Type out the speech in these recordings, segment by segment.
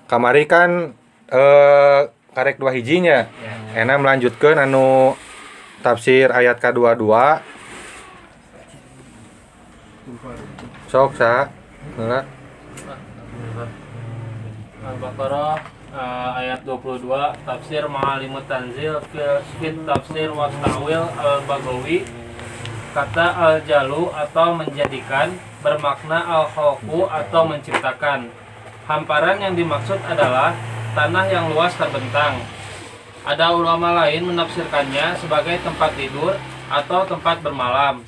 kamari kan karek 2 hijinya. Enak melanjutkan anu tafsir ayat ke-22. Sok sa. Heula. Al-Baqarah ayat 22 tafsir Ma'alimut Tanzil fit tafsir wa ta'wil al-Baghawi. Kata al-jalu atau menjadikan bermakna al-khalqu atau menciptakan. Hamparan yang dimaksud adalah tanah yang luas terbentang. Ada ulama lain menafsirkannya sebagai tempat tidur atau tempat bermalam.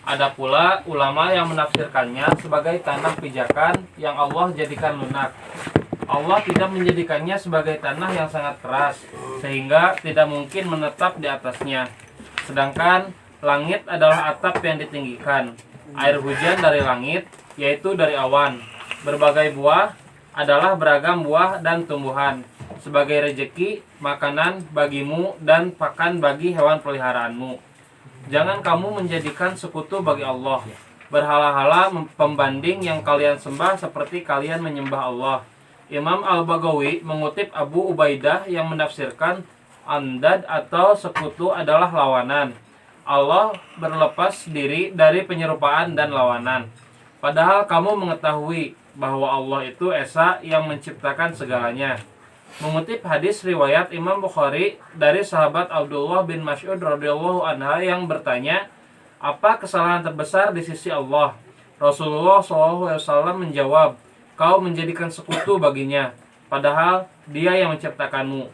Ada pula ulama yang menafsirkannya sebagai tanah pijakan yang Allah jadikan lunak. Allah tidak menjadikannya sebagai tanah yang sangat keras, sehingga tidak mungkin menetap di atasnya. Sedangkan langit adalah atap yang ditinggikan. Air hujan dari langit, yaitu dari awan. Berbagai buah adalah beragam buah dan tumbuhan, sebagai rejeki, makanan bagimu, dan pakan bagi hewan peliharaanmu. Jangan kamu menjadikan sekutu bagi Allah, berhala-hala pembanding yang kalian sembah seperti kalian menyembah Allah. Imam Al-Baghawi mengutip Abu Ubaidah yang menafsirkan andad atau sekutu adalah lawanan. Allah berlepas diri dari penyerupaan dan lawanan. Padahal kamu mengetahui bahwa Allah itu Esa yang menciptakan segalanya. Mengutip hadis riwayat Imam Bukhari dari sahabat Abdullah bin Mas'ud radhiyallahu anha yang bertanya, apa kesalahan terbesar di sisi Allah? Rasulullah SAW menjawab, kau menjadikan sekutu baginya, padahal Dia yang menciptakanmu.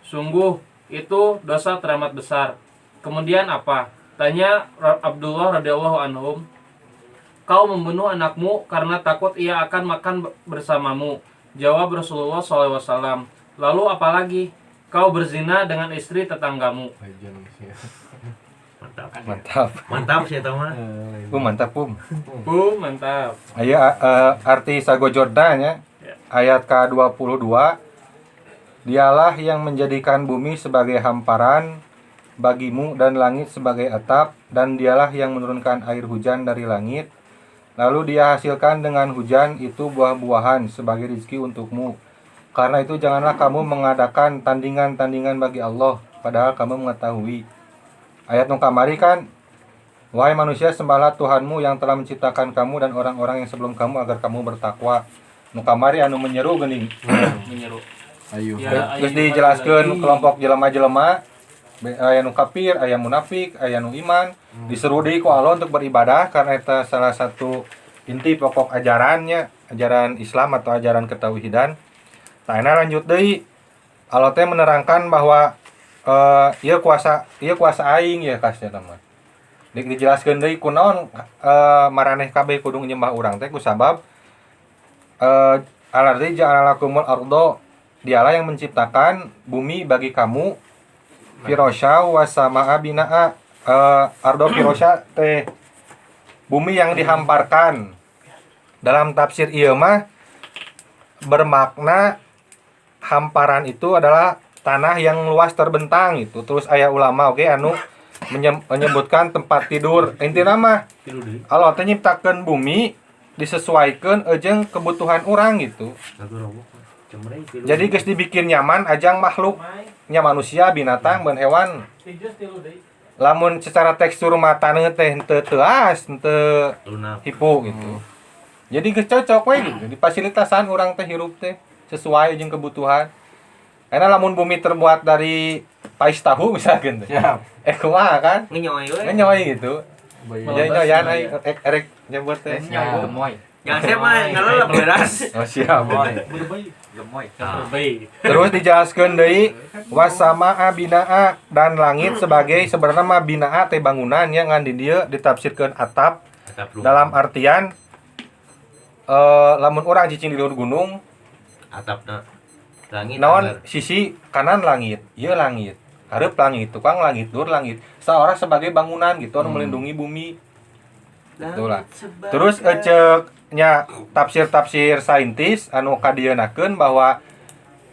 Sungguh itu dosa teramat besar. Kemudian apa? Tanya Abdullah radhiyallahu anhum. Kau membunuh anakmu karena takut ia akan makan bersamamu. Jawab Rasulullah SAW. Lalu apalagi? Kau berzina dengan istri tetanggamu. Mantap sih eta mah. Mantap pum. Mantap. Aya arti sagojordanya ayat ke-22. Dialah yang menjadikan bumi sebagai hamparan bagimu dan langit sebagai atap, dan dialah yang menurunkan air hujan dari langit. Lalu Dia hasilkan dengan hujan itu buah-buahan sebagai rezeki untukmu. Karena itu janganlah kamu mengadakan tandingan-tandingan bagi Allah, padahal kamu mengetahui. Ayat nu kamari kan, wahai manusia, sembahlah Tuhanmu yang telah menciptakan kamu dan orang-orang yang sebelum kamu agar kamu bertakwa. Nu kamari anu menyeru geuning. Menyeru. Ayo. Terus dijelaskeun kelompok jelema-jelema, aya nu kafir, aya munafik, aya nu iman. Diseru deui ku Allah untuk beribadah karena eta salah satu inti pokok ajarannya, ajaran Islam atau ajaran ketauhidan. Nah, lanjut deui. Allah teh menerangkan bahwa ieu kuasa aing ya kasnya teman. Dijelaskeun deui kunaon maraneh kabeh kudu nyembah urang teh kusabab alardi ja'alakumul ardo, Dialah yang menciptakan bumi bagi kamu. Firosha wasamaa binaa, ardo firosha teh bumi yang dihamparkan. Dalam tafsir ieu mah bermakna hamparan itu adalah tanah yang luas terbentang itu. Terus aya ulama anu menyebutkan tempat tidur. Intina mah Allah teh nyiptakeun bumi disesuaikan jeung kebutuhan orang gitu. Jadi geus dibikin nyaman ajang makhluknya manusia, binatang, dan hewan. Lamun secara tekstur matana teh henteu teuas, henteu hipu gitu. Jadi geus cocok we gitu. Di fasilitasan urang teh hirup teh sesuai jeung kebutuhan. Karena lamun bumi terbuat dari pais tahu misalkan teh. Kumaha kan? Ngenyoy gitu. Nyoyan erek nyebut teh. Gemoy. Yang saya mah ngalelep beras. Oh siap. Gemoy. Terus dijelaskeun deui wasamaa binaa, dan langit sebagai sebenarnya mah binaa teh bangunan yang ngan di dieu ditafsirkeun atap. Dalam artian lamun urang cicing di luhur gunung atapna langit. Naon sisi kanan langit, ieu langit. Hareup langit, tukang langit, dur langit. Seorang sebagai bangunan gitu anu melindungi bumi. Itulah. Terus ceknya tafsir-tafsir saintis anu kadienakeun bahwa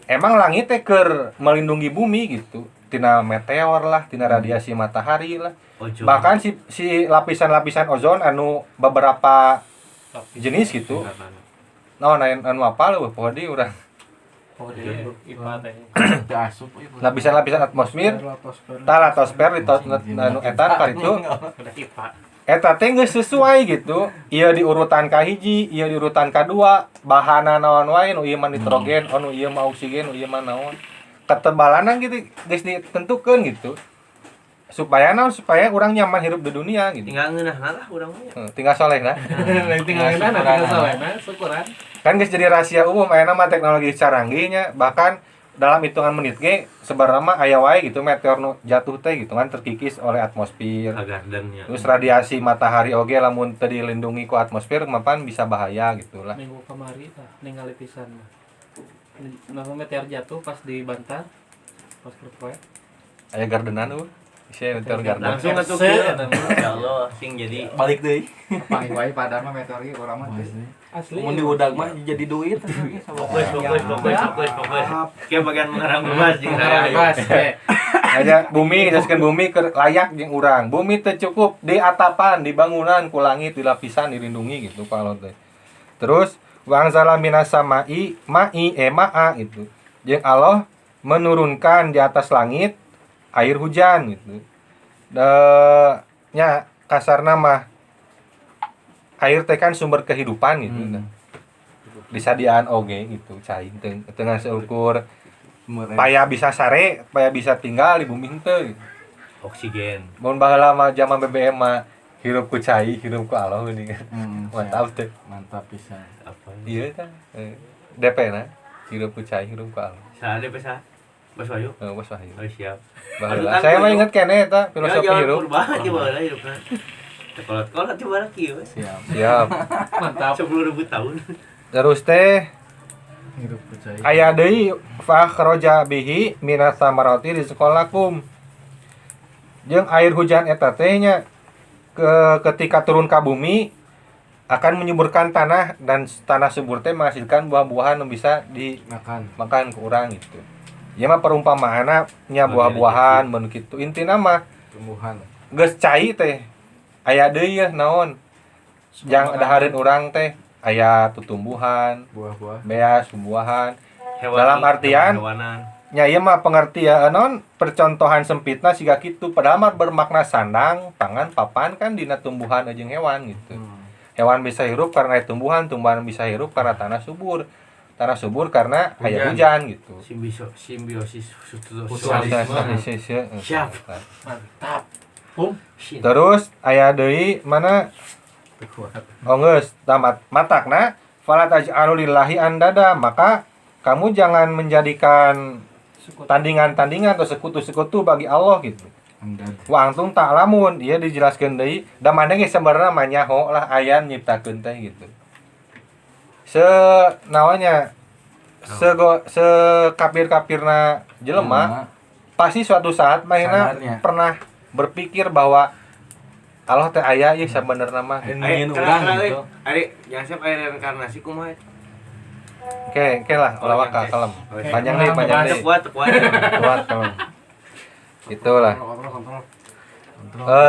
emang langit teh keur melindungi bumi gitu. Tina meteor lah, tina radiasi matahari lah. Bahkan si lapisan-lapisan ozon anu beberapa jenis gitu. Naon anu apal leuh poho di urang. Oh, dia IPA teh. Lapisan-lapisan atmosfer talatosfer di anu eta karitu Udah IPA. eta teh geus sesuai gitu. Ieu di urutan kahiji, ieu di urutan kadua, bahanna naon wae, nu ieu mah nitrogen, nu ieu mah oksigen, nu ieu mah naon. Ketebalanna gitu geus ditentukeun gitu. Supaya urang nyaman hidup di dunia gitu. Tinggal ngeunahna lah urang mah. Tinggal soleh nah. Tinggal soalnya syukuran. Kan geus jadi rahasia umum aya mah teknologi canggih nya, bahkan dalam hitungan menit ge sebenarnya mah aya wae gitu meteor nu jatuh teh gitu kan terkikis oleh atmosfer. Gardennya. Terus radiasi matahari oge lamun teu dilindungi ku atmosfer mapan bisa bahaya gitu lah. Minggu kemari tah ningali pisan mah. Nah, meteor jatuh pas di Bantar. Pas kerpoe. Aya gardenan saya meteor garden. Langsung atuh kieu. Insyaallah sing jadi balik deui. Paling wae padahal mah meteor ieu urang mah geus. Asli. Mun diudag mah jadi duit. fokus. Kieu bagian mengarang bebas jeung saya. Bebas. Aja bumi jaskeun bumi keur layak jeung urang. Bumi teu cukup di atapan, di bangunan, ku langit, di lapisan dilindungi gitu kalau teh. Terus wangzala minas samai ma'a gitu. Jeung Allah menurunkan di atas langit air hujan gitu. Nya kasarna mah air teh kan sumber kehidupan gitu. Disadiaan oge gitu cai tengah seukur paya bisa sare, paya bisa tinggal di bumi henteu gitu. Oksigen. Mun baheula mah zaman BBM mah hirup ku cai, hirup ku Allah geuning. Mantap teh. Mantap pisan. Apa? Ieu tah. DP na hirup ku cai, hirup ku Allah. Saade pesa. Bos Wahyu. Bos Wahyu. Oh siap. Baheula saya mah inget keneh eta filosofi hirup. Kurbah aja baheula hirupna. Kolot-kolot coba kieu. Siap. Mantap. 10.000 tahun. Terus teh Hidup percaya. aya deui fa kharaja bihi minas samarati rizqalakum. Jeung air hujan eta teh nya ketika turun ka bumi akan menyuburkan tanah dan tanah subur teh menghasilkan buah-buahan yang bisa dimakan ke urang gitu. Ieu mah perumpamaanna nya buah-buahan mun kitu. Intina mah Tumbuhan. geus cai teh aya deui yeuh naon. Jang dahareun urang teh aya tutumbuhan, Buah-buah. beas, buah-buahan. Hewani, Dalam artian hewanan. nya ieu mah pengertian non percontohan sempitna siga kitu padahal mah bermakna sandang, pangan, papan kan dina tumbuhan jeung hewan gitu. Hewan bisa hirup karena tumbuhan, tumbuhan bisa hirup karena tanah subur. Tanah subur karena aya hujan gitu. Simbiosis Siap. Mantap. Terus aya deui mana geus tamat matakna fala taj'alu lillahi andada, maka kamu jangan menjadikan tandingan-tandingan atau sekutu-sekutu bagi Allah gitu. Wa antum ta'lamun, ieu dijelaskeun deui da maneh ge sebenarnya mah nyaho lah aya nyiptakeun teh gitu. Sekapir-kapirna jelema pasti suatu saat manehna pernah berpikir bahwa Allah teh aya ieu sabenerna mah. Ingin urang gitu. Ari, jangan siap aya reinkarnasi kumaha. Oke lah, ulah waka kalem. Panjang deui. Kuat. Kuat kalem. Itulah.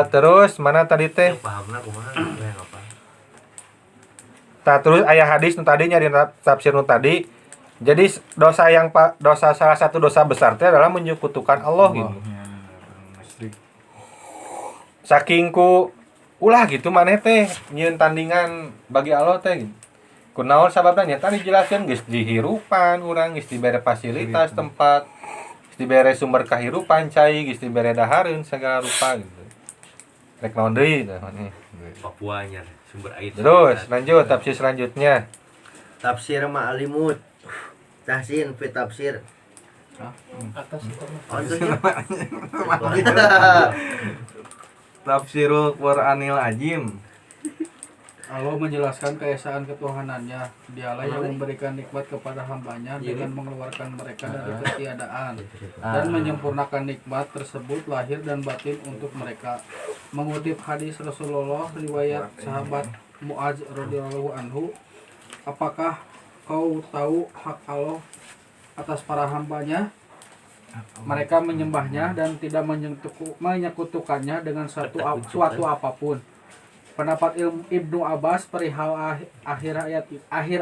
Terus mana tadi teh? Pahamna kumaha? Apa? Terus aya hadis nu tadi nya di tafsir nu tadi. Jadi salah satu dosa besar teh adalah menyekutukan Allah gitu. Saking ku ulah gitu maneh teh nyieun tandingan bagi Allah teh gitu. Kunaon sababna nya tadi dijelaskeun geus dihirupan urang, geus dibere fasilitas tempat, geus dibere sumber kahirupan cai, geus dibere dahareun segala rupa gitu. Rek naon deui tah maneh. Papua nya sumber air. Terus lanjut tafsir selanjutnya. Tafsir ma'alimut. Tahsin fi tafsir. Atas itu mah. Tafsirul Qur'anil Azim. Allah menjelaskan keesaan ketuhanannya. Dialah yang memberikan nikmat kepada hambanya dengan mengeluarkan mereka dari ketiadaan dan menyempurnakan nikmat tersebut lahir dan batin untuk mereka. Mengutip hadis Rasulullah riwayat sahabat Mu'adz radhiyallahu anhu, apakah kau tahu hak Allah atas para hambanya? Mereka menyembahnya dan tidak menyekutukannya dengan suatu apapun. Pendapat Ibnu Abbas perihal akhir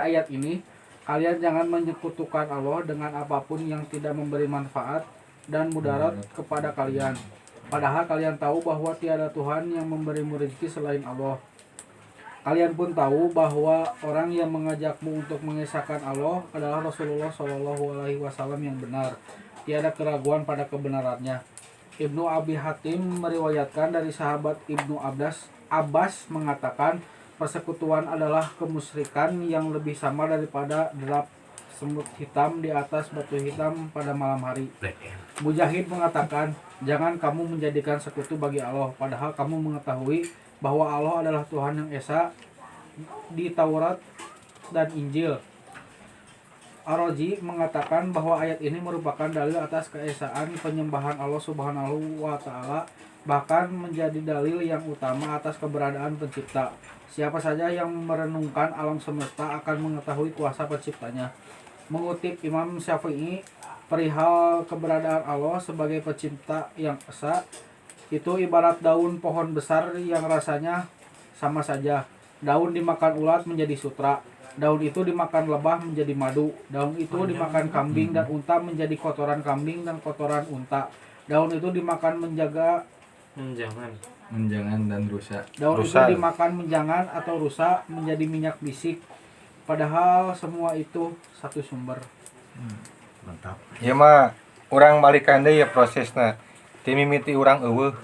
ayat ini, Kalian jangan menyekutukan Allah dengan apapun yang tidak memberi manfaat dan mudarat kepada kalian. Padahal kalian tahu bahwa tiada Tuhan yang memberi rezeki selain Allah. Kalian pun tahu bahwa orang yang mengajakmu untuk mengesahkan Allah adalah Rasulullah Shallallahu Alaihi Wasallam yang benar. Tiada keraguan pada kebenarannya. Ibnu Abi Hatim meriwayatkan dari sahabat Ibnu Abbas mengatakan, persekutuan adalah kemusyrikan yang lebih sama daripada derap semut hitam di atas batu hitam pada malam hari. Mujahid mengatakan, jangan kamu menjadikan sekutu bagi Allah, padahal kamu mengetahui bahwa Allah adalah Tuhan yang esa di Taurat dan Injil. Ar-Razi mengatakan bahwa ayat ini merupakan dalil atas keesaan penyembahan Allah Subhanahu wa Ta'ala, bahkan menjadi dalil yang utama atas keberadaan pencipta. Siapa saja yang merenungkan alam semesta akan mengetahui kuasa penciptanya. Mengutip Imam Syafi'i perihal keberadaan Allah sebagai pencipta yang esa, itu ibarat daun pohon besar yang rasanya sama saja. Daun dimakan ulat menjadi sutra, daun itu dimakan lebah menjadi madu, daun itu dimakan kambing dan unta menjadi kotoran kambing dan kotoran unta, daun itu dimakan Menjangan dan rusa. daun Rusa. itu dimakan menjangan atau rusa menjadi minyak bisik. Padahal semua itu satu sumber. Mantap. Ya mah urang balikan deui ya prosesna. Ti mimiti urang eueuh.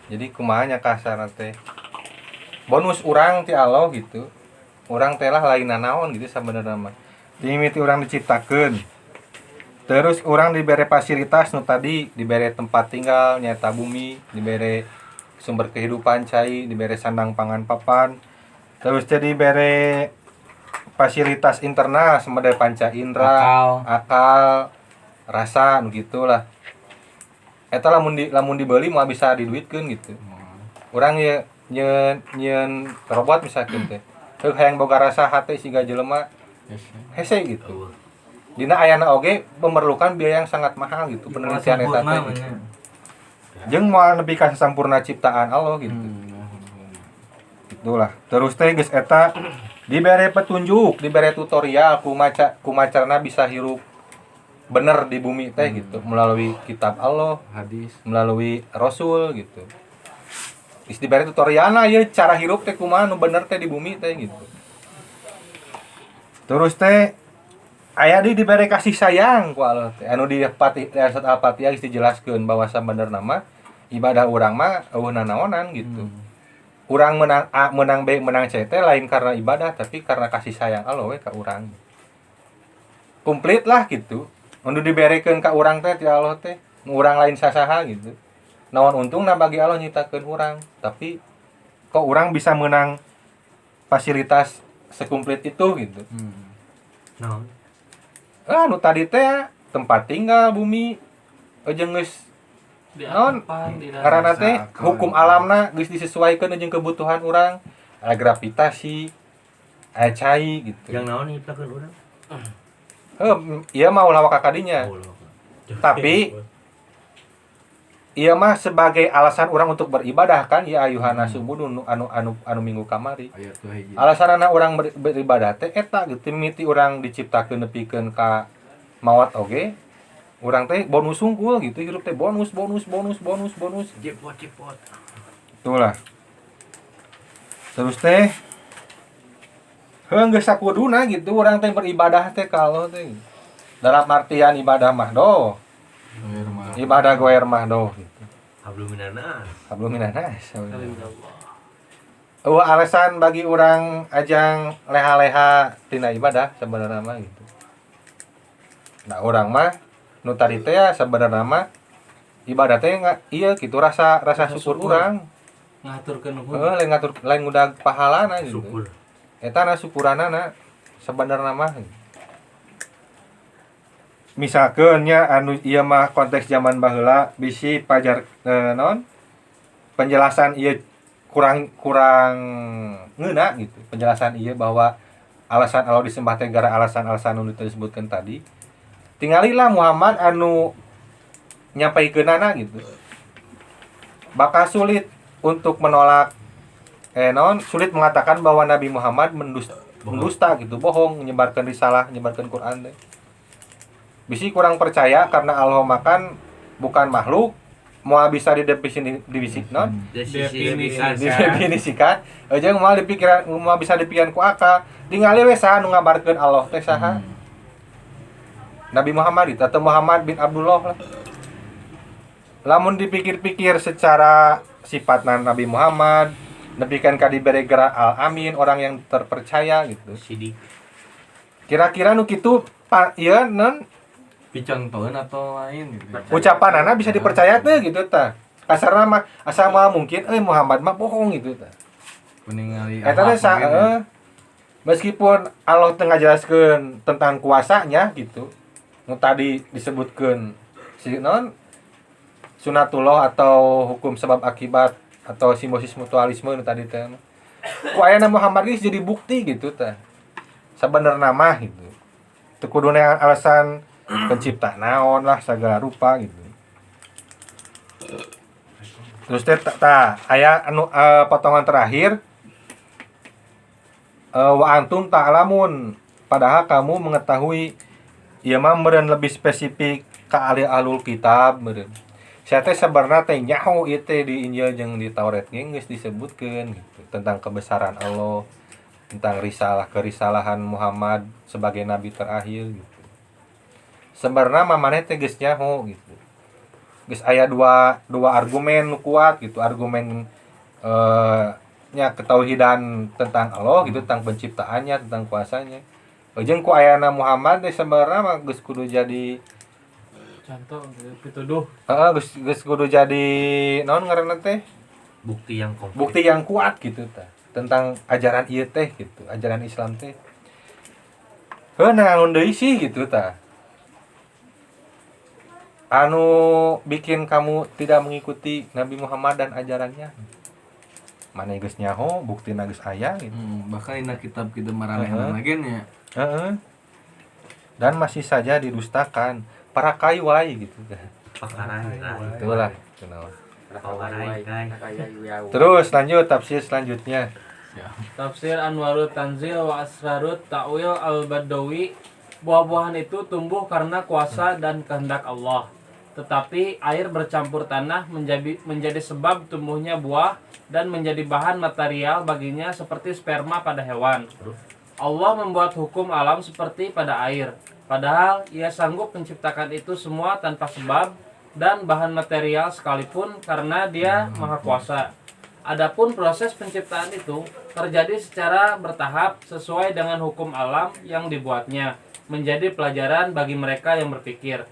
Jadi kumaha nya kasar teh. Bonus urang ti Allah gitu. Urang teh lah lain nanaon gitu sabenerna mah. Ti mimiti urang diciptakeun. Terus urang dibere fasilitas nu tadi, dibere tempat tinggal, nyata bumi, dibere sumber kehidupan cai, dibere sandang pangan papan. Terus jadi dibere fasilitas internal semedai panca indera, akal, rasa nu gitulah. Eta lamun dibeli mah bisa diduitkeun gitu. Urang ye nyeun robot misalkan teh. Teu hayang boga rasa hate siga jelema hese gitu. Dina ayana oge memerlukan biaya yang sangat mahal gitu penelitian eta teh. Jeung moal nepi ka sampurna ciptaan Allah gitu. Itulah. Terus teh geus eta dibere petunjuk, dibere tutorial kumacarna bisa hirup bener di bumi teh gitu melalui kitab Allah, Hadis. melalui Rasul gitu. Is dibere tutorialna ieu cara hirup teh kumaha nu bener teh di bumi teh gitu. Terus teh aya dibere kasih sayang ku Allah teh anu di ayat Al-Fatihah geus dijelaskeun bahwa sabenerna mah ibadah urang mah eueuh nanaonan gitu. Urang menang B menang C teh lain karena ibadah tapi karena kasih sayang Allah we ka urang. Komplit lah gitu. Anu diberekeun ka urang teh ti Allah teh urang lain sasaha gitu. Naon untungna bagi Allah nyiptakeun urang, tapi kok urang bisa menang fasilitas sekumplit itu gitu. Naon? Nu tadi teh tempat tinggal bumi jeung geus naon karena teh hukum alamna geus disesuaikeun jeung kebutuhan urang, aya gravitasi, aya cai gitu. Yang naon nyiptakeun urang? Ieu mah ulah ka kadinya. Tapi ieu mah sebagai alasan urang untuk beribadah kan ya ayuhana subudun anu minggu kamari. Ayat tuh hiji. Alasanna urang beribadah teh eta gitu mimiti urang diciptakeun nepikeun ka maot oge. Urang teh bonus sungkul gitu hirup teh bonus. Jepot. Itulah. Terus teh geus sakuduna gitu urang teh beribadah teh ka Allah teh. Dalam artian ibadah mah doh. Ibadah goer mah doh gitu. Hablum minanas. Alasan bagi urang ajang leha-leha tina ibadah sebenarnya mah gitu. Nah, urang mah nu tadi teh sebenarnya mah ibadah teh ieu kitu rasa syukur urang. Ngaturkeun nuhun. Lain ngatur lain ngudag pahalana gitu. Syukur. Eta na syukuranana sebenarnya mah. Misalkeun nya anu ieu mah konteks zaman baheula bisi pajar naon? Penjelasan ieu kurang ngeuna gitu. Penjelasan ieu bahwa alasan Allah disembah teh gara alasan-alasan anu disebutkeun tadi. Tingalilah Muhammad anu nyampaikeunana gitu. Bakal sulit untuk menolak sulit mengatakan bahwa Nabi Muhammad dusta gitu, bohong, menyebarkan risalah, menyebarkan Quran teh. Bisi kurang percaya karena Allah makan bukan makhluk, mau bisa didefinisikan, jeung mau dipikiran, mau bisa dipikiran ku akal, tinggal we saha nu ngabarkeun Allah teh saha. Nabi Muhammad itu atau Muhammad bin Abdullah lah. Lamun dipikir-pikir secara sifatna Nabi Muhammad, nepikeun ka dibere gerak al-amin, orang yang terpercaya gitu. Sidik. Kira-kira nu kitu ieu non Picontohan atau lain gitu. ucapanana bisa dipercaya teh gitu tah. Kasarna mah asa mah mungkin Muhammad mah bohong gitu tah. Kuningali Eta teh meskipun Allah teu ngajelaskeun tentang kuasanya gitu. Nu tadi disebutkeun si non sunatullah atau hukum sebab akibat atau simbiosis mutualisme nu tadi teh. Ku ayana Muhammad geus jadi bukti gitu tah. Sabenerna mah gitu. Teu kudu neangan alasan pencipta naon lah segala rupa gitu. Terus teh aya anu potongan terakhir wa antum ta'lamun, padahal kamu mengetahui. Ieu mah meureun lebih spesifik ka ahlul kitab meureun. Sia teh sabarna teh nyaho ieu teh di Injil jeung di Taurat ge geus disebutkeun gitu tentang kebesaran Allah, tentang kerisalahan Muhammad sebagai nabi terakhir gitu. Sebenarnya mamane teh geus nyaho gitu. Geus aya dua argumen nu kuat gitu, argumen nya ketauhidan tentang Allah gitu, tentang penciptaannya, tentang kuasanya. Jeung ku ayana Muhammad teh sebenarnya mah geus kudu jadi contoh pituduh. Geus kudu jadi naon ngaranna teh? Bukti yang konkret. Bukti yang kuat gitu tah tentang ajaran ieu teh gitu, ajaran Islam teh. Heuh naon deui sih gitu tah. Anu bikin kamu tidak mengikuti Nabi Muhammad dan ajarannya. Mane geus nyaho, buktina geus aya gitu. Bahkan dina kitab kita maranehan lagi nya. Dan masih saja didustakan. Para kayu wae gitu. Pakarai lah. Itulah kenal. Pakarai guys. Terus lanjut tafsir selanjutnya. Tafsir Anwarut Tanzil wa Asrarut Ta'wil Al-Badawi. Buah-buahan itu tumbuh karena kuasa dan kehendak Allah. Tetapi air bercampur tanah menjadi sebab tumbuhnya buah dan menjadi bahan material baginya seperti sperma pada hewan. Allah membuat hukum alam seperti pada air. Padahal ia sanggup menciptakan itu semua tanpa sebab dan bahan material sekalipun karena dia maha kuasa. Adapun proses penciptaan itu terjadi secara bertahap sesuai dengan hukum alam yang dibuatnya, menjadi pelajaran bagi mereka yang berpikir.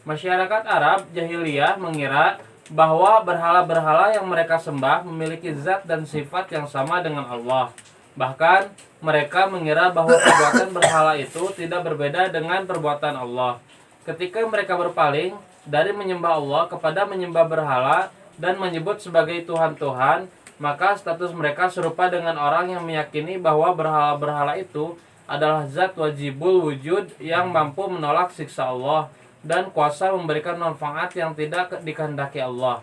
Masyarakat Arab jahiliyah mengira bahwa berhala-berhala yang mereka sembah memiliki zat dan sifat yang sama dengan Allah. Bahkan mereka mengira bahwa perbuatan berhala itu tidak berbeda dengan perbuatan Allah. Ketika mereka berpaling dari menyembah Allah kepada menyembah berhala dan menyebut sebagai Tuhan-Tuhan, maka status mereka serupa dengan orang yang meyakini bahwa berhala-berhala itu adalah zat wajibul wujud yang mampu menolak siksa Allah dan kuasa memberikan manfaat yang tidak dikehendaki Allah.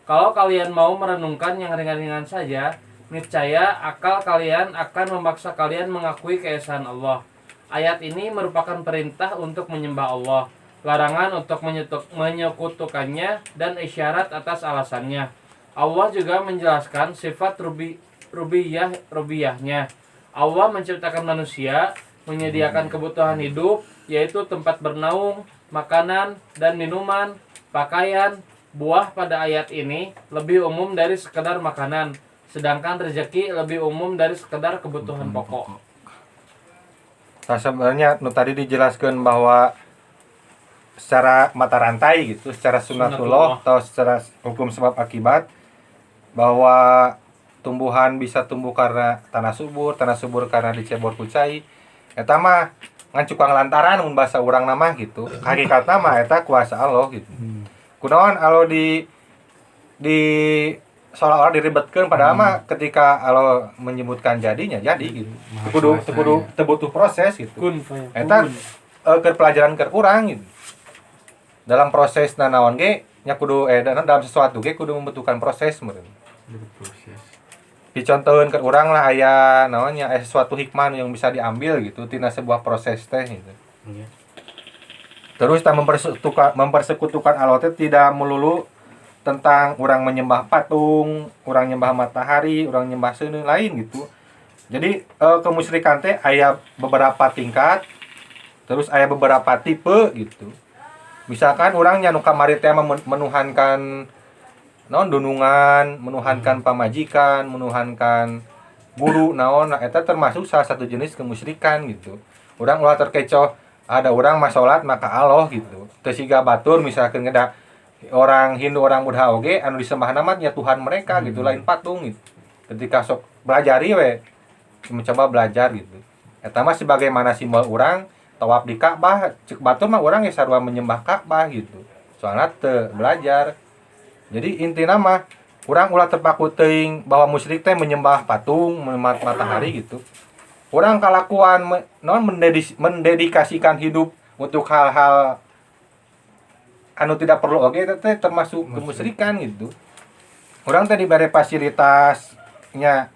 Kalau kalian mau merenungkan yang ringan-ringan saja, niscaya akal kalian akan memaksa kalian mengakui keesaan Allah. Ayat ini merupakan perintah untuk menyembah Allah, larangan untuk menyekutukannya, dan isyarat atas alasannya. Allah juga menjelaskan sifat rububiyahnya. Allah menciptakan manusia, menyediakan kebutuhan hidup, yaitu tempat bernaung, makanan dan minuman, pakaian. Buah pada ayat ini lebih umum dari sekedar makanan, sedangkan rezeki lebih umum dari sekedar kebutuhan pokok. Nah sebenarnya tadi dijelaskan bahwa secara mata rantai gitu, secara sunatullah atau secara hukum sebab akibat, bahwa tumbuhan bisa tumbuh karena tanah subur karena dicebor ku cai. Eta mah ngan cukang lantaran mun bahasa urang nama gitu. Hakikatna mah eta kuasa Allah gitu. Kunaon Allah di seolah-olah diribetkeun padahal mah ketika Allah menyebutkan jadinya jadi gitu. Kudu butuh proses gitu. Eta keur pelajaran keur urang gitu. Dalam proses naon ge nya kudu dalam sesuatu ge kudu membutuhkan proses meureun. dicontohin ke orang lah aya naonnya suatu hikmah yang bisa diambil gitu tina sebuah proses teh gitu. Iya. Terus tak mempersekutukan Allah teh tidak melulu tentang orang menyembah patung, orang nyembah matahari, orang nyembah seuneu lain gitu. Jadi kemusyrikan teh aya beberapa tingkat, terus aya beberapa tipe gitu. Misalkan orang nya nu kamari teh menuhankan naon dunungan, menuhankan pamajikan, menuhankan guru naon, nah eta termasuk salah satu jenis kemusyrikan gitu. Urang ulah terkecoh ada orang mah salat maka Allah gitu. Teu siga batur misalkan ngeda orang Hindu orang Buddha oge anu disembahna mah nya Tuhan mereka gitu lain patung gitu. Ketika sok belajari we mencoba belajar gitu. Eta mah sebagaimana simbol urang tawaf di Ka'bah, cek batur mah urang ge sarua menyembah Ka'bah gitu. Soalna teu belajar. Jadi intina mah urang ulah terpaku teuing bahwa musyrik teh menyembah patung, menyembah matahari gitu. Urang kalakuan mendedikasikan hidup untuk hal-hal anu tidak perlu oke teh termasuk kemusyrikan gitu. Urang teh diberi fasilitasnya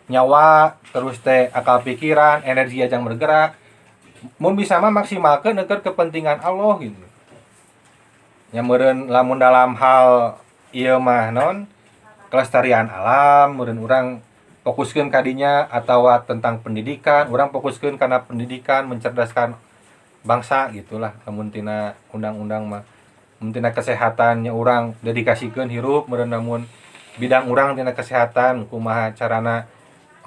nyawa, terus teh akal pikiran, energi yang bergerak. Mun bisa mah maksimalkeun neukeun kepentingan Allah gitu. Nya meureun lamun dalam hal ieu mah non kelestarian alam, meureun urang fokuskeun kadinya atawa tentang pendidikan, urang fokuskeun kana pendidikan mencerdaskan bangsa gitulah lamun tina undang-undang mah. Mun tina kesehatannya urang dedikasikeun hirup meureun namun bidang urang tina kesehatan kumaha carana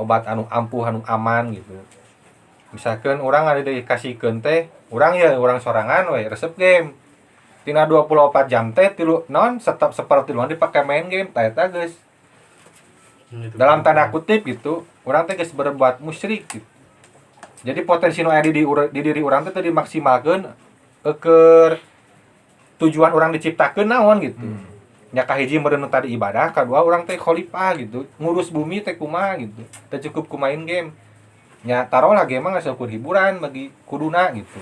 obat anu ampuh anu aman gitu. Misalkan urang ada dedikasikeun teh urang ya urang sorangan we resep game. Tina 24 jam teh tilu non tetap seperti luang dipake main game tah eta geus. Dalam tanda kutip gitu, urang teh geus berbuat musyrik gitu. Jadi potensi nu aya di diri urang teh dimaksimalkeun keur tujuan orang diciptakeun naon gitu. Nya kahiji meureun tadi ibadah, kadua urang teh khalifah gitu, ngurus bumi teh kumaha gitu. Teu cukup ku main game. Nya taruhlah game mah ngasukur hiburan bagi kuduna gitu.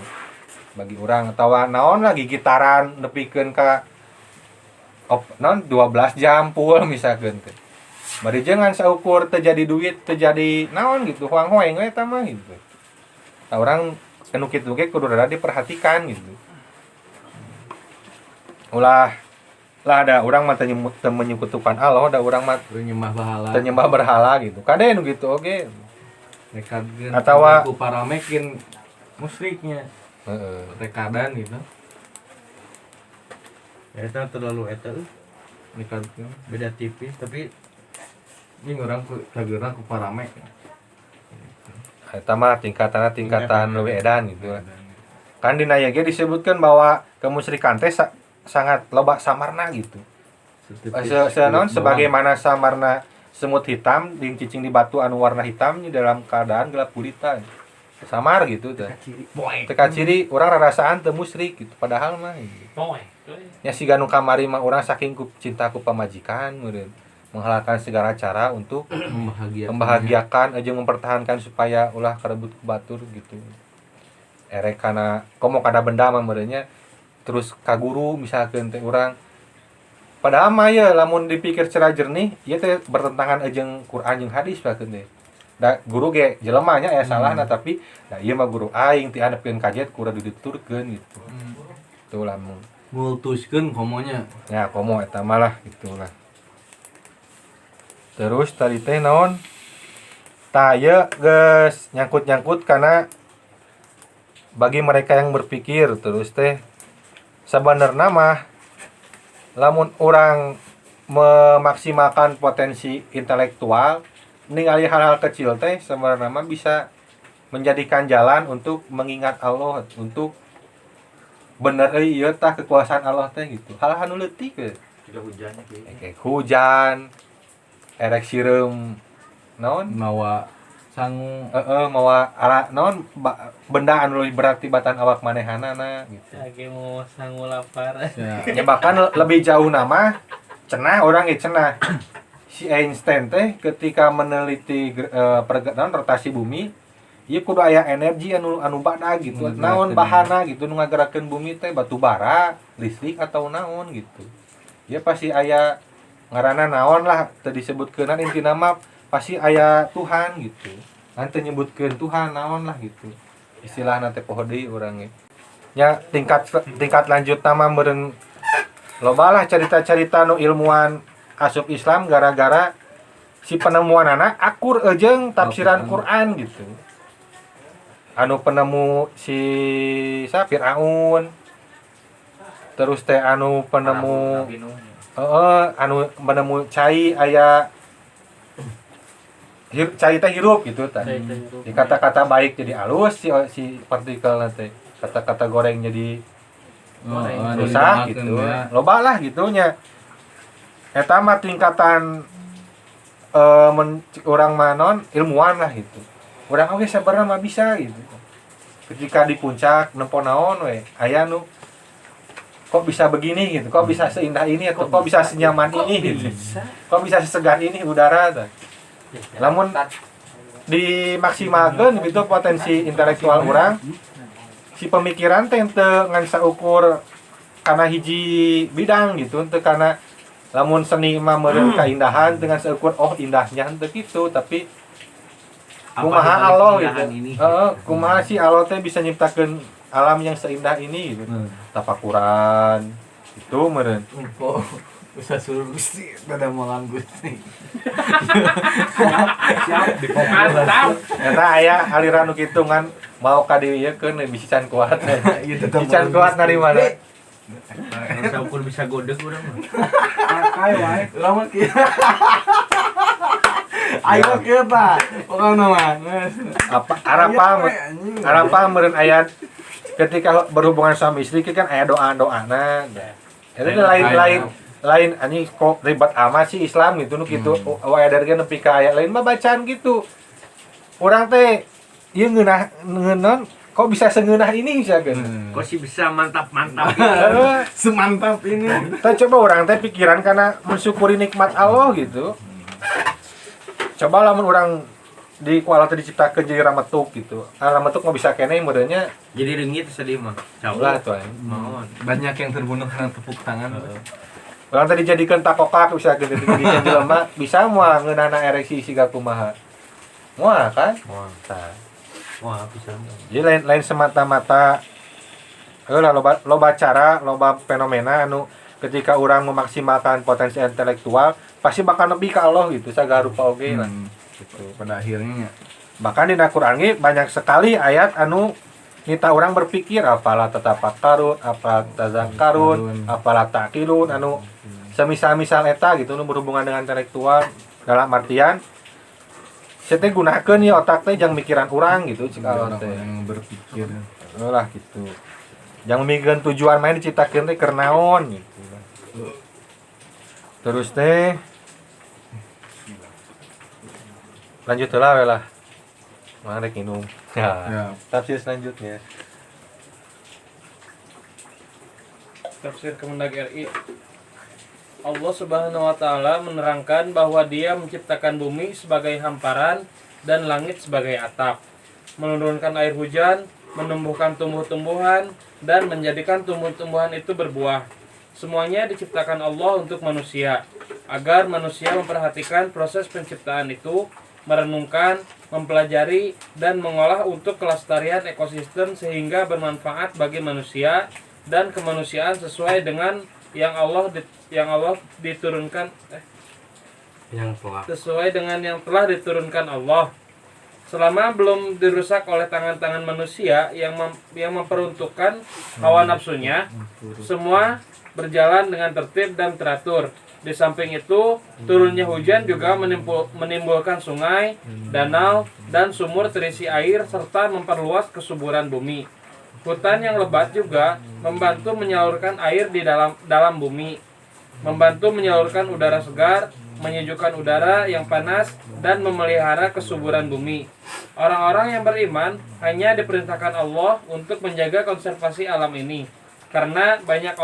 Bagi urang atawa naon lagi gitaran nepikeun ka naon 12 jam full misalkeun teh. Bari jangan saukur terjadi duit, terjadi naon gitu, hoang-hoeng we eta mah gitu. Tah urang anu kitu ge kudu rada diperhatikan gitu. Ulah ada urang mah teu menyekutukan Allah, ada urang mah nyembah bahala. teu nyembah berhala gitu. Kade nu gitu oge. Rekadkeun Atawa- ku paramekin musyriknya. Heeh. Rekadan gitu. Eta terlalu eta Rekadkeun. beda tipis tapi Ini orang ku kageurna ku paramek. Eta mah tingkatan leuwih edan gitu. Kan dina ieu ge disebutkeun bahwa kemusyrikan teh sangat loba samarna gitu. Sebagaimana samarna semut hitam jeung cicing di batu anu warna hitam di dalam keadaan gelap gulita. Samar gitu teh. Teka ciri urang rarasaan teu musyrik gitu padahal mah gitu. Nya siga nu kamari mah urang saking cinta ku pamajikan meureun menghalalkan segala cara untuk membahagiakan aja mempertahankan supaya ulah karebut ku batur gitu. Erek kana komo kada benda mah meureun nya terus ka guru misalkeun teh urang padahal mah ya lamun dipikir secara jernih ieu teh bertentangan jeung Quran jeung hadis bakeun teh. Da guru ge jelema nya aya salahna tapi da ieu mah guru aing ti handapkeun kajet kudu dituturkeun gitu. Tuh lamun Ngultuskeun komonya. ya komo eta mah lah gitulah. Terus tadi teh naon? Tah ieu geus nyangkut-nyangkut karena bagi mereka yang berpikir terus teh sabenerna mah lamun orang memaksimalkan potensi intelektual ningali hal-hal kecil teh sebenarnya mah bisa menjadikan jalan untuk mengingat Allah untuk bener ieu tah kekuasaan Allah teh gitu. Hal-hal nu leutik we. tidak hujannya Kayak hujan, erek sireum naon? Mawa sangu Mawa ara naon benda anu leuwih berat tibatan awak manehanana gitu. Lagi mau sangu lapar. ya. Ya bahkan lebih jauh nama cenah orang ge cenah si Einstein teh ketika meneliti pergerakan rotasi bumi ieu kudu aya energi anu badag gitu. Naon bahana gitu nu ngagerakeun bumi teh batu bara, listrik atau naon gitu. Ya pasti aya ngaranna naon lah teu disebutkeun intina mah pasti aya Tuhan gitu. Nanti nyebutkeun Tuhan naon lah gitu. Istilahna teh poho deui urang ge. Nya tingkat lanjut nama meureun loba lah cerita-cerita nu ilmuwan asup Islam gara-gara si penemuan akur jeung tafsiran Quran gitu. Anu penemu si Firaun. Terus teh anu penemu anu penemu cai aya cai teh hirup gitu tadi. Di kata-kata baik jadi halus si partikel teh. Kata-kata goreng jadi rusak gitu. Loba lah gitunya. Eta mah tingkatan orang manon ilmuwan lah gitu. Urang oge sabarna mah bisa gitu. Ketika di puncak nempo naon we, aya nu kok bisa begini gitu. Kok bisa seindah ini atau kok bisa senyaman ini gitu. Kok bisa sesegar ini udara teh. Lamun dimaksimalkeun gitu potensi intelektual urang, si pemikiran teh teu ngan saukur kana hiji bidang gitu, teu kana lamun seni mah meureun kaindahan dengan seukur oh indahnya henteu kitu, tapi kumaha Allah gitu. Kumaha sih Allah teh bisa nyiptakeun alam yang seindah ini gitu. Tafakuran itu meureun. Oh, bisa suruh Gusti pada malam Gusti. Mantap. Eta aya aliran nu kitu ngan mau ka dieukeun bisi can kuat. Bisi can kuat dari mana? Rasa ukur bisa godek urang mah. Pakai wae. Lama kieu. Ayo kieu Pak. Pokona mah. Apa arapa meureun aya ketika berhubungan suami istri kan aya doa-doana. Eta lain anjing kok ribet amat sih Islam gitu nu kitu. Wae dari nepi ka aya lain mah bacaan gitu. Urang teh ieu ngeunah kok bisa seungeunah ini bisa kan? Kok sih bisa mantap-mantap Semantap ini. Kita coba orang teh pikiran karena mensyukuri nikmat Allah gitu. Coba lamun orang di kuala teh diciptakeun jadi rametuk gitu. Rametuk mah bisa keneh modenya jadi reungit sedih mah. ulah tuh aing. Mohon. Banyak yang terbunuh karena tepuk tangan. Orang teh dijadikeun takokak bisa gitu dijadikeun jelema bisa moal ngeunahna ereksi siga kumaha. Moal kan? Moal. Tah. Wah, bisa. Jadi lain semata-mata loba cara, loba fenomena anu ketika orang memaksimalkan potensi intelektual pasti bakal nepi ka Allah gitu, sagala rupa oge lah. Gitu. Pada akhirnya Bahkan di Al-Qur'an banyak sekali ayat anu nita orang berpikir apalah tatafakkarun, apalah tazakkarun, apalah taqilun anu semisal-misal eta gitu nu berhubungan dengan intelektual dalam artian saya teh gunakeun ieu otak teh jang mikiran urang gitu cik Allah teh. yang berpikir. Lah gitu. Jang mikirkeun tujuan main diciptakeun teh keur naon gitu. Terus teh lanjut heula we lah. Mangga rek minum. Ya. Tafsir selanjutnya. Tafsir Kemendag RI. Allah Subhanahu wa taala menerangkan bahwa Dia menciptakan bumi sebagai hamparan dan langit sebagai atap, menurunkan air hujan, menumbuhkan tumbuh-tumbuhan dan menjadikan tumbuh-tumbuhan itu berbuah. Semuanya diciptakan Allah untuk manusia, agar manusia memperhatikan proses penciptaan itu, merenungkan, mempelajari dan mengolah untuk kelestarian ekosistem sehingga bermanfaat bagi manusia dan kemanusiaan sesuai dengan yang Allah diturunkan sesuai dengan yang telah diturunkan Allah. Selama belum dirusak oleh tangan-tangan manusia yang memperuntukkan hawa nafsunya, semua berjalan dengan tertib dan teratur. Di samping itu, turunnya hujan juga menimbulkan sungai, danau, dan sumur terisi air serta memperluas kesuburan bumi. Hutan yang lebat juga membantu menyalurkan air di dalam bumi, membantu menyalurkan udara segar, menyejukkan udara yang panas, dan memelihara kesuburan bumi. Orang-orang yang beriman hanya diperintahkan Allah untuk menjaga konservasi alam ini, karena banyak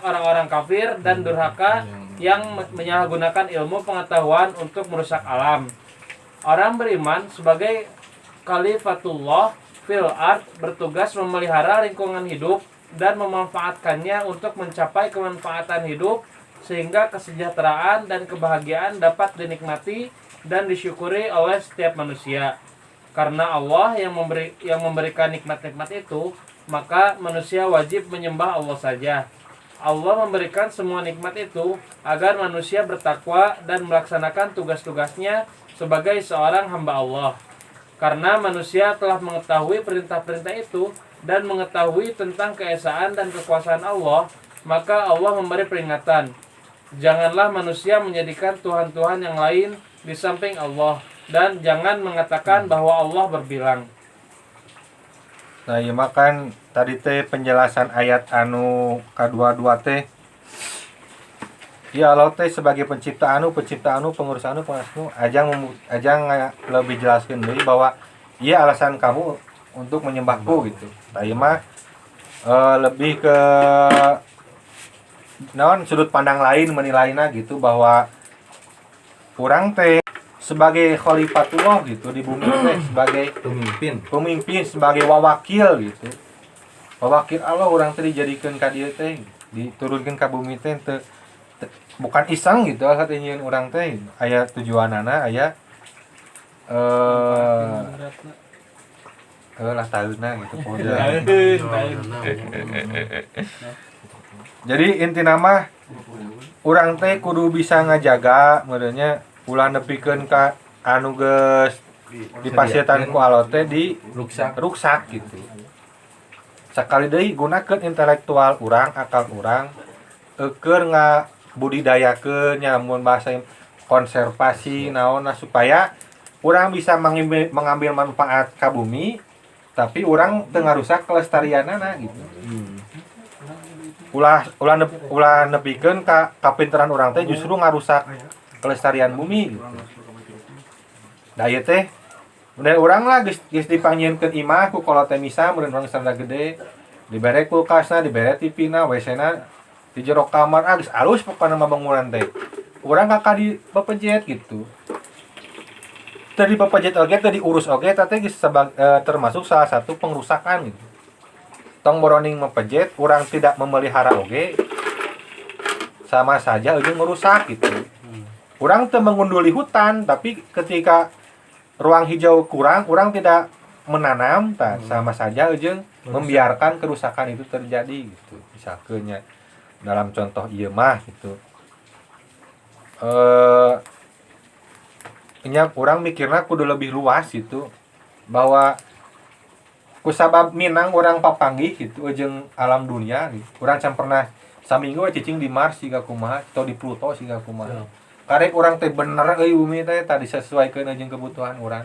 orang-orang kafir dan durhaka yang menyalahgunakan ilmu pengetahuan untuk merusak alam. Orang beriman sebagai khalifatullah fil ard bertugas memelihara lingkungan hidup dan memanfaatkannya untuk mencapai kemanfaatan hidup sehingga kesejahteraan dan kebahagiaan dapat dinikmati dan disyukuri oleh setiap manusia. Karena Allah yang memberikan nikmat-nikmat itu, maka manusia wajib menyembah Allah saja. Allah memberikan semua nikmat itu agar manusia bertakwa dan melaksanakan tugas-tugasnya sebagai seorang hamba Allah. Karena manusia telah mengetahui perintah-perintah itu dan mengetahui tentang keesaan dan kekuasaan Allah, maka Allah memberi peringatan. Janganlah manusia menjadikan Tuhan-Tuhan yang lain di samping Allah, dan jangan mengatakan bahwa Allah berbilang. Nah, ieu mah kan tadi teh penjelasan ayat anu kadua-dua teh. Ya Allah teh sebagai pencipta anu, pengurus anu, ajang lebih jelaskeun deui bahwa ieu alasan kamu untuk menyembahku gitu. Nah, ieu mah lebih ke naon sudut pandang lain menilainya gitu bahwa urang teh sebagai khalifatullah gitu di bumi teh sebagai pemimpin sebagai wawakil gitu. Wawakil Allah urang teh dijadikeun ka dieu teh, diturunkeun ka bumi teh bukan iseng gitu katanya urang teh aya tujuanana aya lah tahuna gitu. Jadi inti nama urang teh kudu bisa ngajaga modelnya ulah nepikeun ka anu geus dipasietan ku Allah teh di ruksak gitu. Sakali deui gunakeun intelektual urang, akal urang keur ngabudidayakeun nya mun bahasa konservasi naonna supaya urang bisa mengambil manfaat ka bumi tapi urang teu ngarusak kelestarianana gitu. Ulah nepikeun ka kapinteran urang teh justru ngarusak kelestarian bumi gitu. Da ieu teh mun urang lah geus dipangieunkeun imah ku kolot teh misa mun urang sarda gede, dibere kulkasna, dibere TV-na, WC-na di jero kamar geus alus pokona mah bangunan teh. Urang kakak di pepejet gitu. Teu di pepejet oge, teu diurus oge, teh geus termasuk salah satu pengrusakan gitu. Tong boroning mepejet, urang tidak memelihara oge sama saja ujung merusak gitu. Urang teu mengunduli hutan, tapi ketika ruang hijau kurang, urang tidak menanam, sama saja ujung membiarkan kerusakan itu terjadi gitu. Misalkan dalam contoh ieu mah gitu. Urang mikirna kudu lebih luas gitu, bahwa kusabab minang urang papanggih gitu ujung alam dunia gitu. Urang can pernah saminggu cicing di Mars siga kumaha atau di Pluto siga kumaha. Karek urang teh bener euy bumi teh tadi disesuaikeun jeung kebutuhan urang.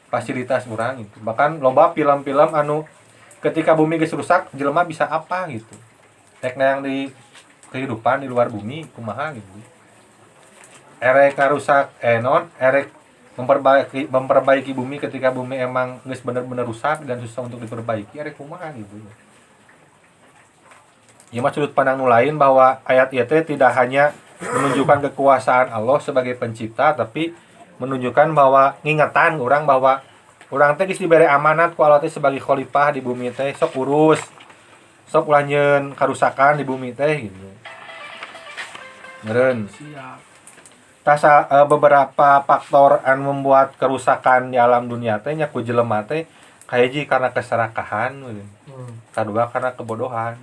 Fasilitas urang gitu. Bahkan loba film-film anu ketika bumi geus rusak jelema bisa apa gitu. Tekna yang di kehidupan di luar bumi kumaha gitu. Erek rusak erek memperbaiki bumi ketika bumi emang geus bener-bener rusak dan susah untuk diperbaiki erek kumaha gitu. Ya mah sudut pandang nu lain bahwa ayat ieu teh tidak hanya menunjukkan kekuasaan Allah sebagai pencipta tapi menunjukkan bahwa ngingetan orang bahwa orang teh geus dibere amanat ku Allah teh sebagai khalifah di bumi teh sok urus sok ulah nyeun karusakan di bumi teh gitu. Meureun tasa beberapa faktor anu membuat kerusakan di alam dunia teh nya ku jelema teh kahiji karena keserakahan kadua karena kebodohan.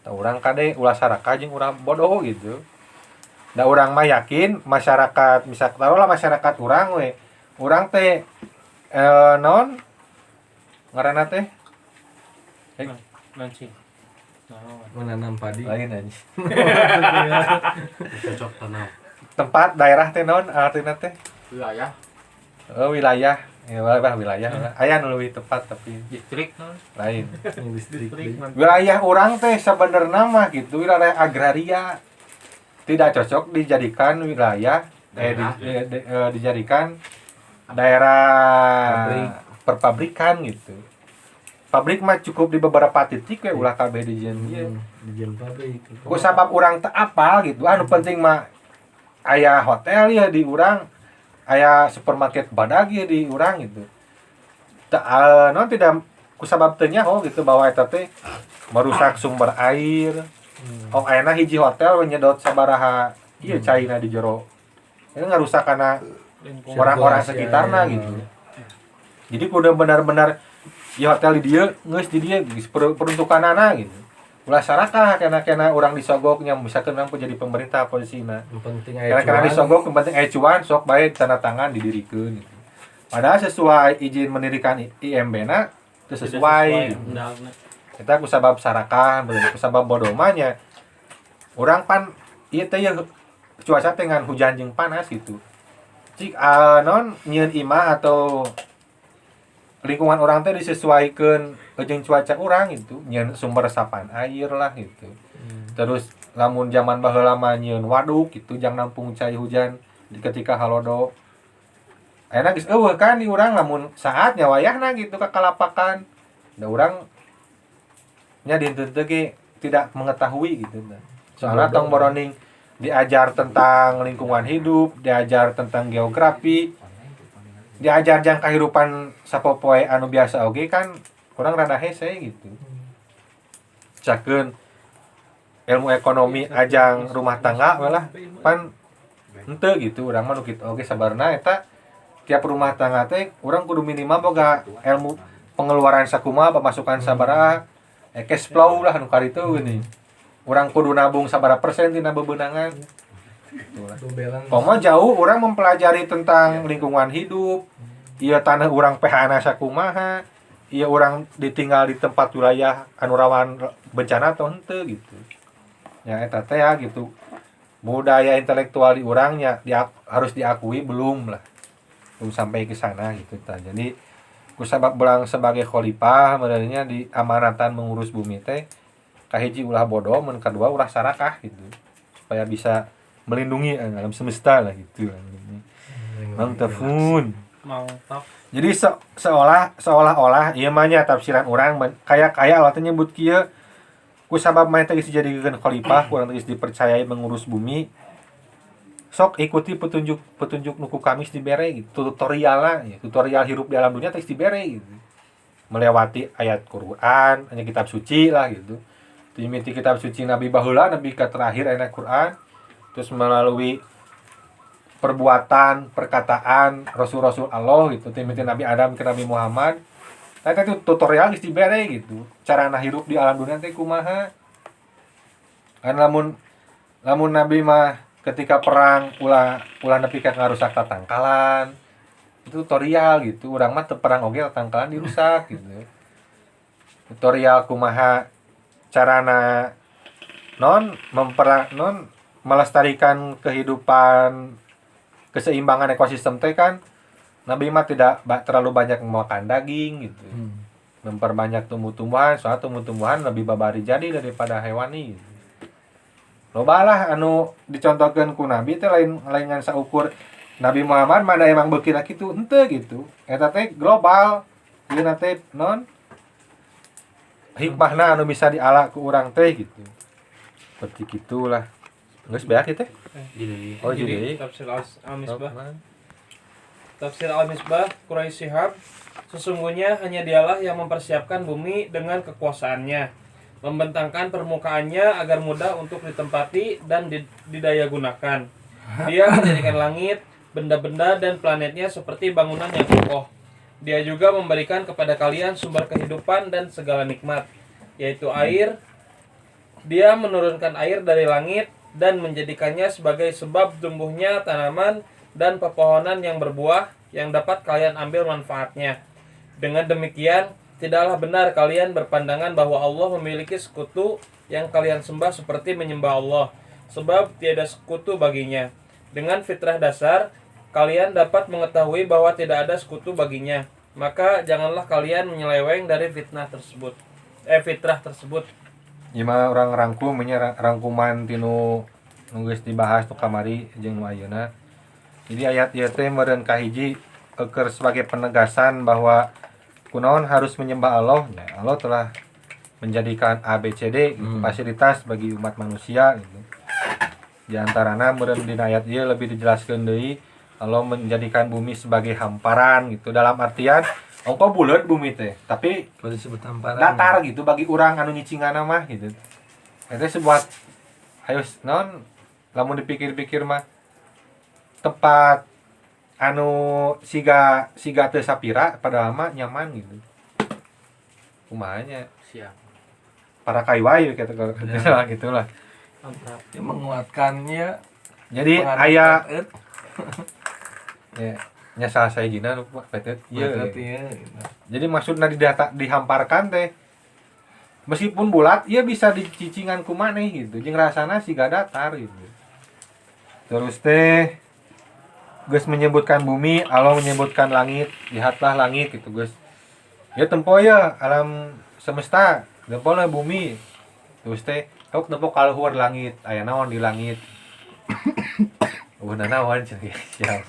Tah urang kade ulah sarakah jeung urang bodoh gitu. Da urang mah yakin masyarakat misal taruhlah masyarakat urang we. Urang teh naon ngaranna teh? Mancing. Menanam padi. Lain anjing. Cocok tanam. Tempat daerah teh naon artina teh? Wilayah. Oh, wilayah. Ya wilayah. Aya nu leuwih tepat tapi Distrik non. lain. Distrik. Wilayah urang teh sabenerna mah gitu wilayah agraria. Tidak cocok dijadikan wilayah dijadikan daerah perpabrikan gitu. Pabrik mah cukup di beberapa titik we ulah kabeh dijieun pabrik. Ku sabab urang teu apal gitu. Anu penting mah aya hotel ya di urang, aya supermarket badag ya di urang gitu. Non tidak ku sabab teu nyaho gitu bahwa eta teh merusak sumber air. Oh ayeuna hiji hotel nyedot sabaraha ieu caina di jero. Itu ngarusak kana Lingkungan. orang-orang Sirkulasi, sekitarna ya. gitu. Jadi kudu benar-benar di hotel di dia geus di dia geus peruntukanana gitu. Ulah sarakah kena orang disogoknya misalkan orang jadi pemerintah posisinya. Yang penting Karena disogok yang penting aya cuan sok bae tanda tangan didirikeun gitu. Padahal sesuai izin mendirikan IMB-na teu sesuai. Undangna. Kita kusabab sarakah, kusabab bodomanya. Orang pan ieu teh cuaca teh ngan hujan jeung panas gitu. Cik non nyieun imah atau lingkungan orang teh disesuaikan jeung cuaca orang gitu, nyieun sumber resapan air lah gitu. Terus lamun zaman baheula mah nyieun waduk gitu, jang nampung cai hujan ketika halodo. Ayeuna geus eueuh kan di urang lamun saatnya wayahna gitu ka kalapakan. Da urang nya dinten teh ge tidak mengetahui gitu. Soalnya tong boroning diajar tentang lingkungan hidup, diajar tentang geografi, diajar jang kehidupan sapopoe anu biasa oge kan kurang rada hese gitu. Cakeun ilmu ekonomi ajang rumah tangga we lah pan henteu gitu urang mah nu kitu oge sabarna eta tiap rumah tangga teh urang kudu minimal boga ilmu pengeluaran sakumaha pemasukan sabaraha cash flow lah nu karitu geuning. Urang kudu nabung sabaraha persen tina bebeunangan. Komo jauh orang mempelajari tentang lingkungan hidup. Ieu tanah urang pH-na sakumaha, ieu urang ditinggal di tempat wilayah anu rawan bencana atau henteu gitu. Ya eta teh ya gitu. Budaya intelektual di urangnya harus diakui belum lah. Belum sampai ke sana gitu tah. Jadi kusabab belang sebagai khalifah sebenarnya di amanatan mengurus bumi teh kahiji ulah bodoh, mun kadua ulah sarakah gitu. Supaya bisa melindungi alam semesta lah gitu. Mantapun. Mantap. Jadi seolah-olah ieu mah nya tafsiran urang kayak Allah teh nyebut kieu ku sabab mah teh geus dijadikeun khalifah, urang teh geus dipercayai mengurus bumi. Sok ikuti petunjuk nu ku kami dibere gitu, tutorialna ya, tutorial hirup di alam dunia teh dibere gitu. Melewati ayat Quran, hanya kitab suci lah gitu. Timiti kitab suci Nabi baheula, Nabi ka terakhir ayat Quran. Terus melalui perbuatan, perkataan Rasul-Rasul Allah gitu, timiti Nabi Adam ke Nabi Muhammad. Nah, itu tutorial geus dibere gitu. Carana hirup di alam dunia teh kumaha. Kan lamun Nabi mah ketika perang ulah nepi ka ngarusak tatangkalan. Itu tutorial gitu. Urang mah teu perang oge tatangkalan dirusak gitu. Tutorial kumaha carana melestarikan kehidupan keseimbangan ekosistem teh kan Nabi mah tidak terlalu banyak memakan daging gitu. Memperbanyak tumbuh-tumbuhan, soalnya tumbuh-tumbuhan lebih babari jadi daripada hewani gitu. Loba lah anu dicontohkeun ku Nabi teh lain ngan saukur Nabi Muhammad mana emang beuki kitu henteu gitu. Eta teh global. Ieu teh hikmahna anu bisa diala ku urang teh gitu. Seperti gitulah. Geus beak teh. Oh, jadi Tafsir Al-Misbah. Tafsir Al-Misbah Quraisy Shihab, sesungguhnya hanya dialah yang mempersiapkan bumi dengan kekuasaannya, membentangkan permukaannya agar mudah untuk ditempati dan didaya gunakan. Dia menjadikan langit, benda-benda dan planetnya seperti bangunan yang kokoh. Dia juga memberikan kepada kalian sumber kehidupan dan segala nikmat, yaitu air. Dia menurunkan air dari langit dan menjadikannya sebagai sebab tumbuhnya tanaman dan pepohonan yang berbuah yang dapat kalian ambil manfaatnya. Dengan demikian, tidaklah benar kalian berpandangan bahwa Allah memiliki sekutu yang kalian sembah seperti menyembah Allah, sebab tiada sekutu baginya. Dengan fitrah dasar, kalian dapat mengetahui bahwa tidak ada sekutu baginya. Maka janganlah kalian menyeleweng dari fitrah tersebut. Ima orang rangkum rangkuman tinu geus dibahas tu kamari jeung nu ayeuna. Jadi ayat ieu teh meureun kahiji keur sebagai penegasan bahwa kunaon harus menyembah Allah. Ya, Allah telah menjadikan ABCD fasilitas bagi umat manusia gitu. Di antarana meureun dina ayat ieu lebih dijelaskeun deui Allah menjadikan bumi sebagai hamparan gitu. Dalam artian ongko buleut bumi teh, tapi disebut hamparan. datar gitu bagi urang anu nyicingana mah gitu. Eta sebuah hayos naon lamun dipikir-pikir mah tepat anu siga teu sapira pada lama nyaman gitu. Kumahanya Siap. para kaiwai gitu gitulah. Mantap. Ya, menguatkannya Jadi pengaruh aya petet, ya nyasal saya jina nu petet ieu. petet, ya. Jadi maksudna dihamparkan teh meskipun bulat ia bisa dicicingan ku maneh gitu. Jeung rasana siga datar gitu. Terus teh geus menyebutkan bumi, Allah menyebutkan langit, lihatlah langit gitu geus. Ya tempo ya alam semesta, tempona bumi. Terus teh tok tempo kaluhur langit, aya naon di langit. Udah naon cenah siap.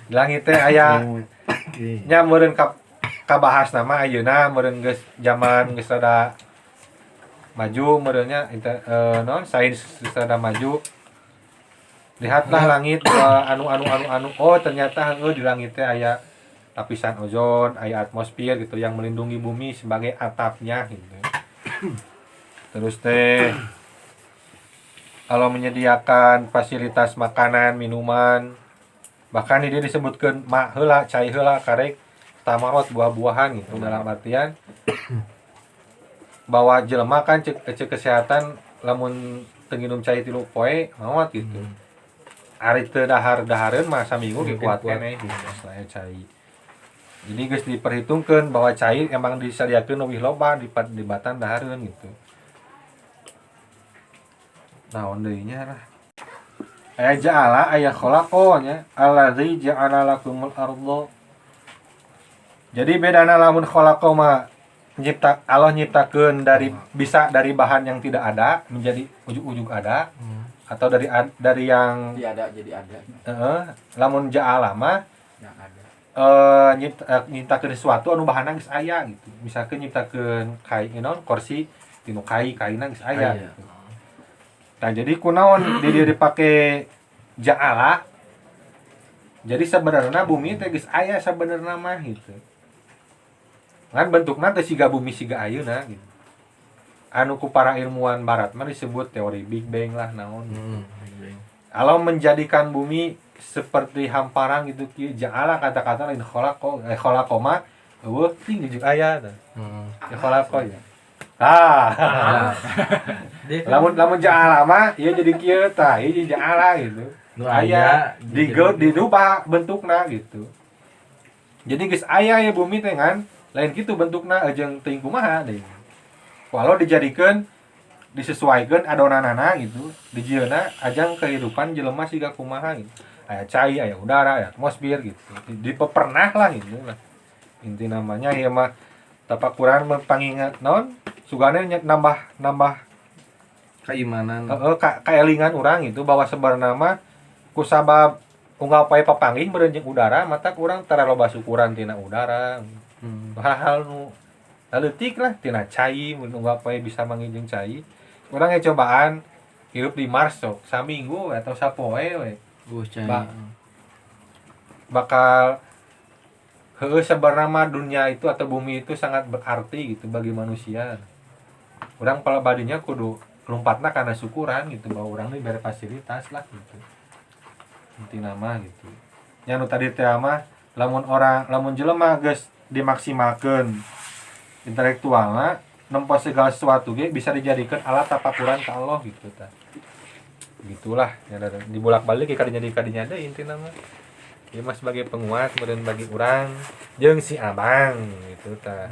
Di langit teh aya nya meureun kabahas nama ayeuna meureun geus zaman geus rada maju meureunnya naon sains geus rada maju. Lihatlah langit anu oh ternyata di langit teh aya lapisan ozon, aya atmosfer gitu yang melindungi bumi sebagai atapnya gitu. Terus teh kalau menyediakan fasilitas makanan, minuman, bahkan ini disebutkan mak heula, cai heula, karek tamarot buah-buahan gitu dalam artian bahwa jelema kan cek kesehatan lamun teu nginum cai 3 poe maot gitu. Ari teu dahar-dahareun mah saminggu ge kuat keneh gitu selain cai. Jadi geus diperhitungkeun bahwa cai emang disadiakeun leuwih loba dibatan dahareun gitu. Naon deui nya lah. Aya ja'ala aya khalaqo nya allazi ja'ala lakumul arda. Jadi bedana lamun khalaqo mah Allah nyiptakeun bisa dari bahan yang tidak ada menjadi ujug-ujug ada. Atau dari yang tiada jadi ada lamun ja'ala mah yang ada nyiptakeun sesuatu anu bahanna geus aya gitu. Misalkeun nyiptakeun kai naon kursi tinu kaina geus aya gitu. Nah, jadi kunaon di dieu dipake ja'ala. Jadi sebenarnya bumi teh geus aya sabenerna mah gitu. Ngan bentukna teh siga bumi siga ayeuna gitu. Anu ku para ilmuwan barat mah disebut teori Big Bang lah naon. Allah menjadikan bumi seperti hamparan gitu kieu ja'ala kata-kata lain khalaqo mah eueuh ting jujuk aya tah. Ya khalaqo ya. Lamun ja'ala mah ieu jadi kieu tah, ieu jadi ja'ala gitu. Nu Aya dirubah bentukna gitu. Jadi geus aya ya bumi teh kan, lain kitu bentukna jeung teuing kumaha deui. Walau dijadikeun disesuaikeun adonanana gitu, dijieuna ajang kehidupan jelema siga kumaha gitu. Aya cai, aya udara, aya atmosfer gitu. Dipepernah lah gitu lah. Inti namanya ieu mah tapakuran pangingat naon? Sugane nambah keimanan. Kaelingan urang itu bahwa sebenarnya mah kusabab unggal poe papanggih meureun jeung udara mata urang tara loba syukuran tina udara. Hal-hal nu leutik lah tina cai mun unggal poe bisa manggih jeung cai. Urang cobaan hirup di Mars sok saminggu atau sapoe we. cai Bakal heueuh sebenarnya mah dunia itu atau bumi itu sangat berarti gitu bagi manusia. Urang pala badinya kudu lompatna karena syukuran gitu bahwa urang ini bere fasilitas lah gitu. Inti nama gitu. Nya nu tadi teh mah lamun jelema geus dimaksimalkeun intelektualna nempo segala sesuatu ge bisa dijadikan alat tapakuran ka Allah gitu tah. Gitulah nya dibolak-balik ke kadinya deui intina mah. Ieu mah sebagai penguat kemudian bagi urang jeung si Abang gitu tah.